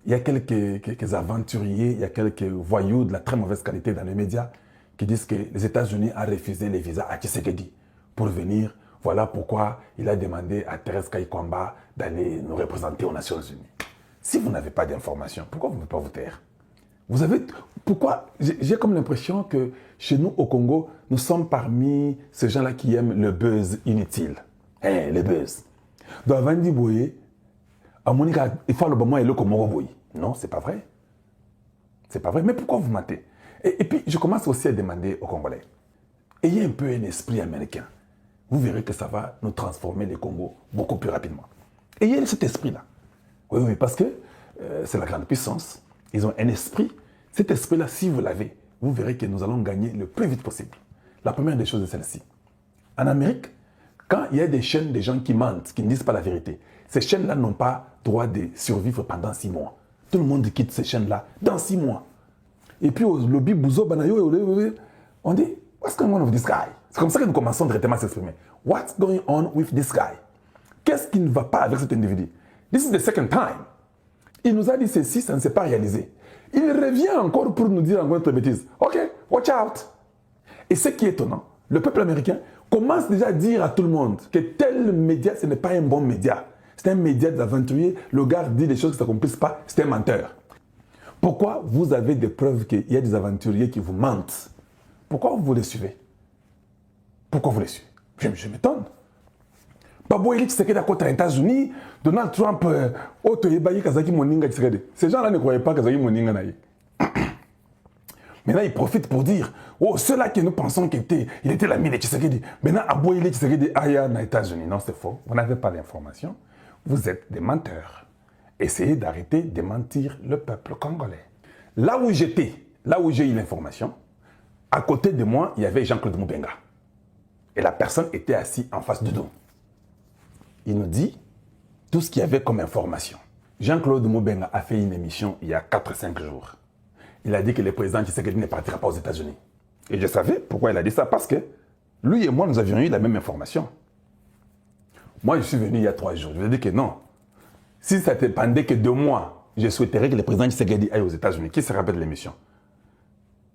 il y a quelques aventuriers, il y a quelques voyous de la très mauvaise qualité dans les médias qui disent que les États-Unis ont refusé les visas à Tshisekedi pour venir. Voilà pourquoi il a demandé à Thérèse Kayikwamba d'aller nous représenter aux Nations Unies. Si vous n'avez pas d'informations, pourquoi vous ne pouvez pas vous taire? Vous avez... Pourquoi? J'ai comme l'impression que chez nous, au Congo, nous sommes parmi ces gens-là qui aiment le buzz inutile. Le buzz. Donc, avant de dire, il faut le moment et le Komoro. Non, c'est pas vrai. C'est pas vrai. Mais pourquoi vous mentez? Et puis, je commence aussi à demander aux Congolais. Ayez un peu un esprit américain. Vous verrez que ça va nous transformer les Congos beaucoup plus rapidement. Ayez cet esprit-là. Oui, parce que c'est la grande puissance. Ils ont un esprit. Cet esprit-là, si vous l'avez, vous verrez que nous allons gagner le plus vite possible. La première des choses est celle-ci. En Amérique, quand il y a des chaînes de gens qui mentent, qui ne disent pas la vérité, ces chaînes-là n'ont pas droit de survivre pendant 6 mois. Tout le monde quitte ces chaînes-là dans 6 mois. Et puis au lobby Bouzo Banayo, on dit, what's going on with this guy? C'est comme ça que nous commençons directement à s'exprimer. What's going on with this guy? Qu'est-ce qui ne va pas avec cet individu? This is the second time. Il nous a dit ceci, ça ne s'est pas réalisé. Il revient encore pour nous dire encore une bêtise. Ok, watch out. Et ce qui est étonnant, le peuple américain commence déjà à dire à tout le monde que tel média, ce n'est pas un bon média. C'est un média d'aventurier. Le gars dit des choses qui ne s'accomplissent pas. C'est un menteur. Pourquoi vous avez des preuves qu'il y a des aventuriers qui vous mentent? Pourquoi vous les suivez? Pourquoi vous les suivez? Je m'étonne. Babo Eli Tshisekedi à côté des États-Unis, Donald Trump, Kazaki Moninga Tshisekedi. Ces gens-là ne croyaient pas Kazaki Moninga naïe. Maintenant, ils profitent pour dire, oh, ceux-là que nous pensons qu'il était l'ami de Tshisekedi. Maintenant, Babo Eli Tshisekedi ailleurs aux États-Unis. Non, c'est faux. Vous n'avez pas l'information. Vous êtes des menteurs. Essayez d'arrêter de mentir le peuple congolais. Là où j'étais, là où j'ai eu l'information, à côté de moi, il y avait Jean-Claude Moubenga. Et la personne était assise en face de nous. Il nous dit tout ce qu'il y avait comme information. Jean-Claude Moubenga a fait une émission il y a 4-5 jours. Il a dit que le président Tshisekedi ne partira pas aux États-Unis. Et je savais pourquoi il a dit ça, parce que lui et moi, nous avions eu la même information. Moi, je suis venu il y a 3 jours. Je lui ai dit que non. Si ça ne dépendait que de moi, je souhaiterais que le président Tshisekedi aille aux États-Unis. Qui se rappelle de l'émission?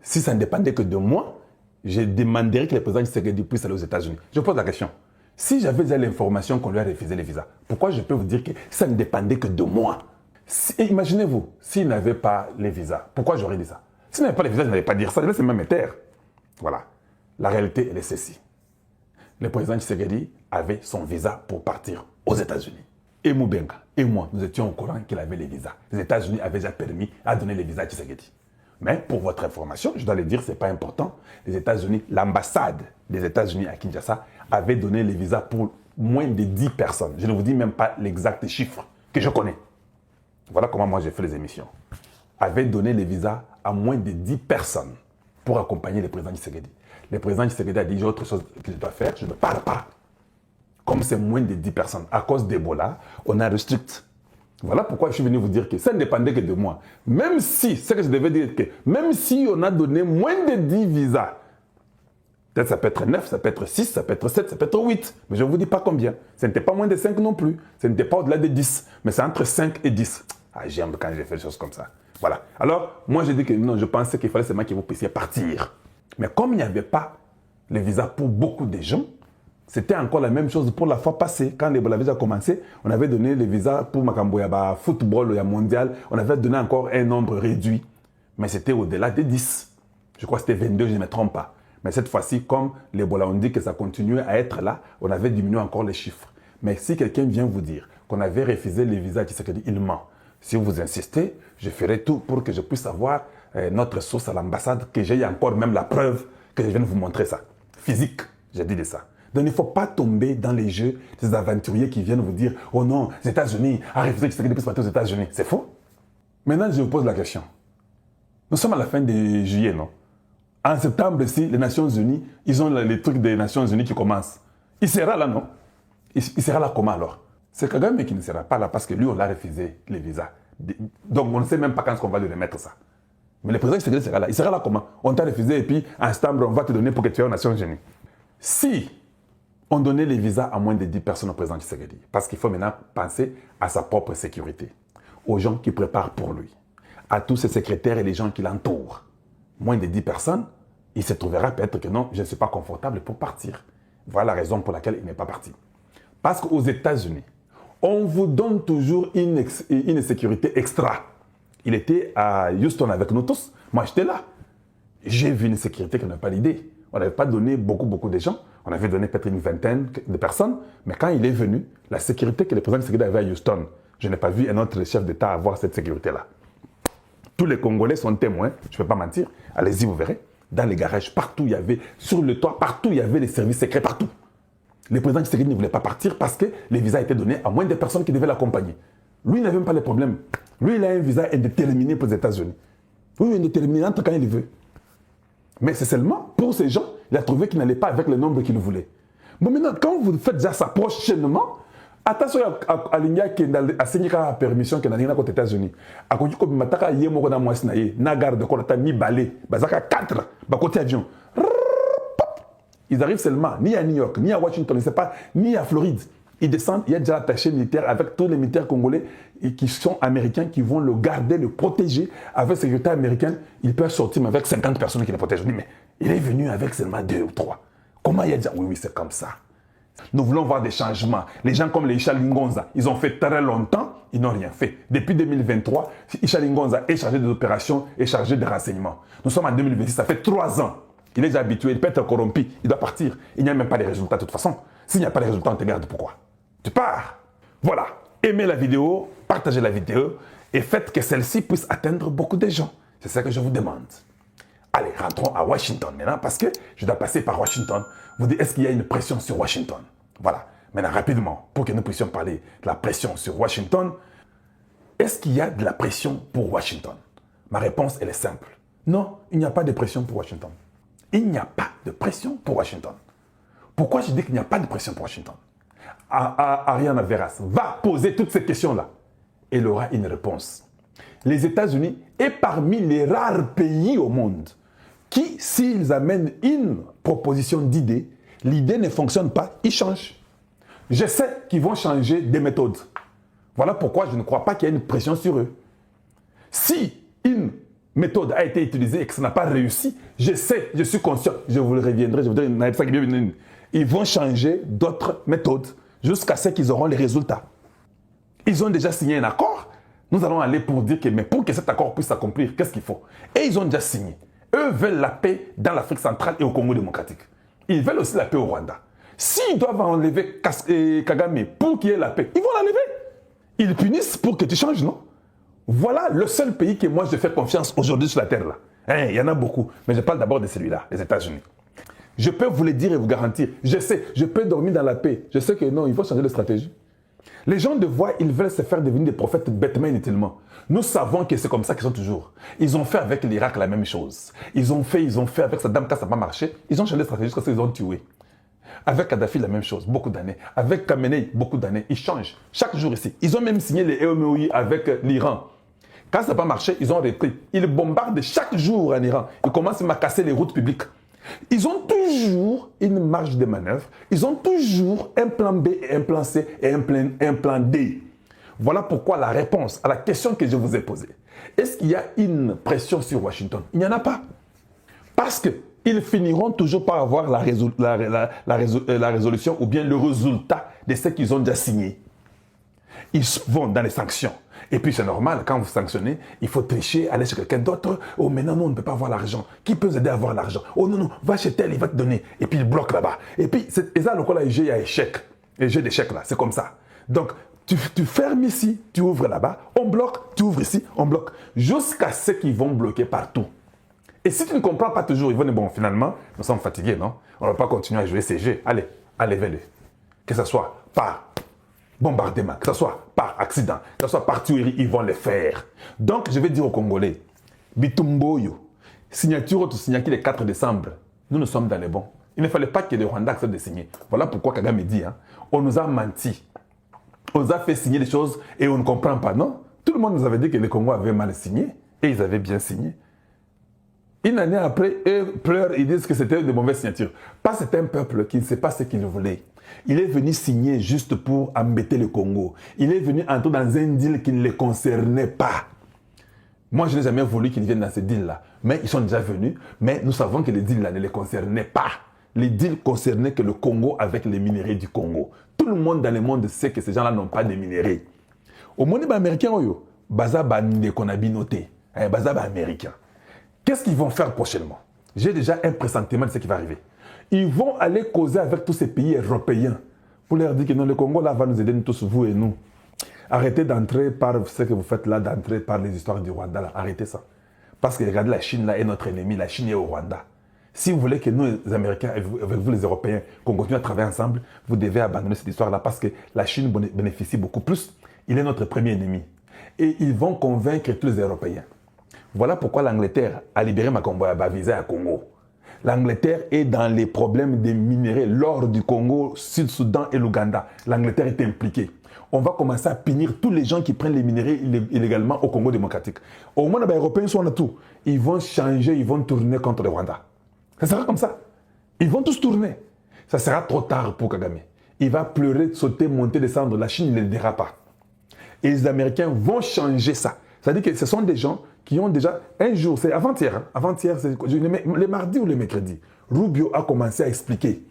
Si ça ne dépendait que de moi, je demanderais que le président Tshisekedi puisse aller aux États-Unis. Je pose la question. Si j'avais déjà l'information qu'on lui a refusé les visas, pourquoi je peux vous dire que ça ne dépendait que de moi? Imaginez-vous, s'il n'avait pas les visas, pourquoi j'aurais dit ça? S'il n'avait pas les visas, je n'allais pas dire ça, je laisse même me taire. Voilà. La réalité, elle est celle-ci. Le président Tshisekedi avait son visa pour partir aux États-Unis. Et Moubenga et moi, nous étions au courant qu'il avait les visas. Les États-Unis avaient déjà permis à donner les visas à Tshisekedi. Mais pour votre information, je dois le dire, ce n'est pas important. Les États-Unis, l'ambassade des États-Unis à Kinshasa avait donné les visas pour moins de 10 personnes. Je ne vous dis même pas l'exact chiffre que je connais. Voilà comment moi j'ai fait les émissions. Avait donné les visas à moins de 10 personnes pour accompagner le président Tshisekedi. Le président Tshisekedi a dit, j'ai autre chose que je dois faire, je ne parle pas. Comme c'est moins de 10 personnes, à cause d'Ebola, on a restricté. Voilà pourquoi je suis venu vous dire que ça ne dépendait que de moi. Même si, ce que je devais dire, que même si on a donné moins de 10 visas, peut-être ça peut être 9, ça peut être 6, ça peut être 7, ça peut être 8, mais je ne vous dis pas combien. Ce n'était pas moins de 5 non plus, ce n'était pas au-delà de 10, mais c'est entre 5 et 10. Ah, j'aime quand j'ai fait des choses comme ça. Voilà. Alors, moi j'ai dit que non, je pensais qu'il fallait seulement que vous puissiez partir. Mais comme il n'y avait pas les visas pour beaucoup de gens, c'était encore la même chose pour la fois passée. Quand l'Ebola avait déjà commencé, on avait donné les visas pour Makambo Yaba, football, mondial. On avait donné encore un nombre réduit. Mais c'était au-delà de 10. Je crois que c'était 22, je ne me trompe pas. Mais cette fois-ci, comme l'Ebola, on dit que ça continuait à être là, on avait diminué encore les chiffres. Mais si quelqu'un vient vous dire qu'on avait refusé les visas, il ment. Si vous insistez, je ferai tout pour que je puisse avoir notre source à l'ambassade, que j'ai encore même la preuve que je viens de vous montrer ça. Physique, j'ai dit de ça. Donc il ne faut pas tomber dans les jeux des aventuriers qui viennent vous dire « Oh non, les États-Unis, a refusé que Tshisekedi puisse partir aux États-Unis. » C'est faux. Maintenant, je vous pose la question. Nous sommes à la fin de juillet, non? En septembre, si les Nations Unies, ils ont les trucs des Nations Unies qui commencent. Il sera là, non? Il sera là comment alors? C'est Kagame qui ne sera pas là parce que lui, on l'a refusé les visas. Donc on ne sait même pas quand on va lui remettre ça. Mais le président Tshisekedi sera là. Il sera là comment? On t'a refusé et puis en septembre, on va te donner pour que tu aies aux Nations Unies. Si on donnait les visas à moins de 10 personnes au président Tshisekedi, parce qu'il faut maintenant penser à sa propre sécurité. aux gens qui préparent pour lui, à tous ses secrétaires et les gens qui l'entourent. Moins de 10 personnes, il se trouvera peut-être que non, je ne suis pas confortable pour partir. Voilà la raison pour laquelle il n'est pas parti. Parce qu'aux États-Unis, on vous donne toujours une sécurité extra. Il était à Houston avec nous tous. Moi, j'étais là. J'ai vu une sécurité qu'on n'a pas l'idée. On n'avait pas donné beaucoup de gens. On avait donné peut-être une vingtaine de personnes. Mais quand il est venu, la sécurité que le président Tshisekedi avait à Houston, je n'ai pas vu un autre chef d'État avoir cette sécurité-là. Tous les Congolais sont témoins, je ne peux pas mentir. Allez-y, vous verrez. Dans les garages, partout, il y avait, sur le toit, partout, il y avait les services secrets, partout. Le président Tshisekedi ne voulait pas partir parce que les visas étaient donnés à moins de personnes qui devaient l'accompagner. Lui, il n'avait même pas les problèmes. Lui, il a un visa indéterminé pour les États-Unis. Oui, indéterminé entre quand il veut. Mais c'est seulement pour ces gens, il a trouvé qu'il n'allait pas avec le nombre qu'il voulait. Bon, maintenant, quand vous faites déjà ça prochainement, attention à l'India qui a signé la permission qui n'a rien aux États-Unis. À côté de Mataka, il y a un mois na garde de Kolata, ni balai, bazaka 4, côté avion. Ils arrivent seulement ni à New York, ni à Washington, ni à Floride. Ils descendent, il y a déjà attaché militaire avec tous les militaires congolais qui sont américains, qui vont le garder, le protéger. Avec sécurité américaine, il peut sortir mais avec 50 personnes qui le protègent. Je dis, mais il est venu avec seulement 2 ou 3. Comment il a dit? Oui, c'est comme ça. Nous voulons voir des changements. Les gens comme les Isha Lingonza, ils ont fait très longtemps, ils n'ont rien fait. Depuis 2023, Isha Lingonza est chargé des opérations et chargé des renseignements. Nous sommes en 2026, ça fait 3 ans. Il est déjà habitué, il peut être corrompu, il doit partir. Il n'y a même pas de résultats de toute façon. S'il n'y a pas de résultats, on te garde pourquoi? Tu pars. Voilà. Aimez la vidéo, partagez la vidéo et faites que celle-ci puisse atteindre beaucoup de gens. C'est ça que je vous demande. Allez, rentrons à Washington maintenant parce que je dois passer par Washington. Vous dites, est-ce qu'il y a une pression sur Washington? Voilà. Maintenant, rapidement, pour que nous puissions parler de la pression sur Washington, est-ce qu'il y a de la pression pour Washington? Ma réponse, elle est simple. Non, il n'y a pas de pression pour Washington. Il n'y a pas de pression pour Washington. Pourquoi je dis qu'il n'y a pas de pression pour Washington? Ariana Veras va poser toutes ces questions-là. Elle aura une réponse. Les États-Unis est parmi les rares pays au monde qui, s'ils amènent une proposition d'idée, l'idée ne fonctionne pas, ils changent. Je sais qu'ils vont changer des méthodes. Voilà pourquoi je ne crois pas qu'il y ait une pression sur eux. Si une méthode a été utilisée et que ça n'a pas réussi, je sais, je suis conscient, je vous le reviendrai, je vous dirai, ils vont changer d'autres méthodes jusqu'à ce qu'ils auront les résultats. Ils ont déjà signé un accord, nous allons aller pour dire que, mais pour que cet accord puisse s'accomplir, qu'est-ce qu'il faut? Et ils ont déjà signé. Eux veulent la paix dans l'Afrique centrale et au Congo démocratique. Ils veulent aussi la paix au Rwanda. S'ils doivent enlever Kagame pour qu'il y ait la paix, ils vont l'enlever. Ils punissent pour que tu changes, non? Voilà le seul pays que moi je fais confiance aujourd'hui sur la terre là. Hein, il y en a beaucoup, mais je parle d'abord de celui-là, les États-Unis. Je peux vous le dire et vous garantir, je sais, je peux dormir dans la paix. Je sais que non, il faut changer de stratégie. Les gens de voix, ils veulent se faire devenir des prophètes bêtement inutilement. Nous savons que c'est comme ça qu'ils sont toujours. Ils ont fait avec l'Irak la même chose. Ils ont fait avec Saddam quand ça n'a pas marché. Ils ont changé de stratégie jusqu'à ce qu'ils ont tué. Avec Kadhafi, la même chose, beaucoup d'années. Avec Khamenei, beaucoup d'années. Ils changent chaque jour ici. Ils ont même signé les EMOI avec l'Iran. Quand ça n'a pas marché, ils ont repris. Ils bombardent chaque jour en Iran. Ils commencent à casser les routes publiques. Ils ont toujours une marge de manœuvre. Ils ont toujours un plan B, et un plan C et un plan D. Voilà pourquoi la réponse à la question que je vous ai posée. Est-ce qu'il y a une pression sur Washington? Il n'y en a pas. Parce qu'ils finiront toujours par avoir la résolution ou bien le résultat de ce qu'ils ont déjà signé. Ils vont dans les sanctions. Et puis c'est normal, quand vous sanctionnez, il faut tricher, aller chez quelqu'un d'autre. Oh, mais non, on ne peut pas avoir l'argent. Qui peut vous aider à avoir l'argent? Oh non, va chez tel, il va te donner. Et puis il bloque là-bas. Et puis, c'est ça, le là, il y a échec. Et jeu d'échec là, c'est comme ça. Donc, tu fermes ici, tu ouvres là-bas, on bloque, tu ouvres ici, on bloque. Jusqu'à ce qu'ils vont bloquer partout. Et si tu ne comprends pas toujours, ils vont dire, bon, finalement, nous sommes fatigués, non? On ne va pas continuer à jouer ces jeux. Allez, enlevez-le. Que ce soit par bombardement, que ce soit par accident, que ce soit par tuerie, ils vont le faire. Donc, je vais dire aux Congolais, Bitumboyo, signature ou signature le 4 décembre, nous sommes dans les bons. Il ne fallait pas que le Rwanda accepte de signer. Voilà pourquoi Kagame dit, hein, on nous a menti. On nous a fait signer des choses et on ne comprend pas, non? Tout le monde nous avait dit que les Congos avaient mal signé et ils avaient bien signé. Une année après, eux pleurent, ils disent que c'était de mauvaises signatures. Parce que c'est un peuple qui ne sait pas ce qu'il voulait. Il est venu signer juste pour embêter le Congo. Il est venu entrer dans un deal qui ne les concernait pas. Moi, je n'ai jamais voulu qu'ils viennent dans ce deal-là. Mais ils sont déjà venus. Mais nous savons que les deals-là ne les concernaient pas. Les deals concernaient que le Congo avec les minéraux du Congo. Tout le monde dans le monde sait que ces gens-là n'ont pas de minéraux. Au monde américain, baza bande qu'on a binoté. Baza américain. Qu'est-ce qu'ils vont faire prochainement? J'ai déjà un pressentiment de ce qui va arriver. Ils vont aller causer avec tous ces pays européens pour leur dire que non, le Congo là va nous aider, nous tous, vous et nous. Arrêtez d'entrer par ce que vous faites là, d'entrer par les histoires du Rwanda là. Arrêtez ça. Parce que regardez, la Chine là est notre ennemi, la Chine est au Rwanda. Si vous voulez que nous, les Américains, avec vous les Européens, qu'on continue à travailler ensemble, vous devez abandonner cette histoire là parce que la Chine bénéficie beaucoup plus. Il est notre premier ennemi. Et ils vont convaincre tous les Européens. Voilà pourquoi l'Angleterre a libéré ma visa à Congo. L'Angleterre est dans les problèmes des minéraux, l'or du Congo, Sud-Soudan et l'Ouganda. L'Angleterre est impliquée. On va commencer à punir tous les gens qui prennent les minéraux illégalement au Congo démocratique. Au moins, les Européens sont là tout. Ils vont changer, ils vont tourner contre le Rwanda. Ça sera comme ça. Ils vont tous tourner. Ça sera trop tard pour Kagame. Il va pleurer, sauter, monter, descendre. La Chine ne l'aidera pas. Et les Américains vont changer ça. C'est-à-dire que ce sont des gens qui ont déjà un jour, c'est avant-hier, avant-hier, c'est le mardi ou le mercredi, Rubio a commencé à expliquer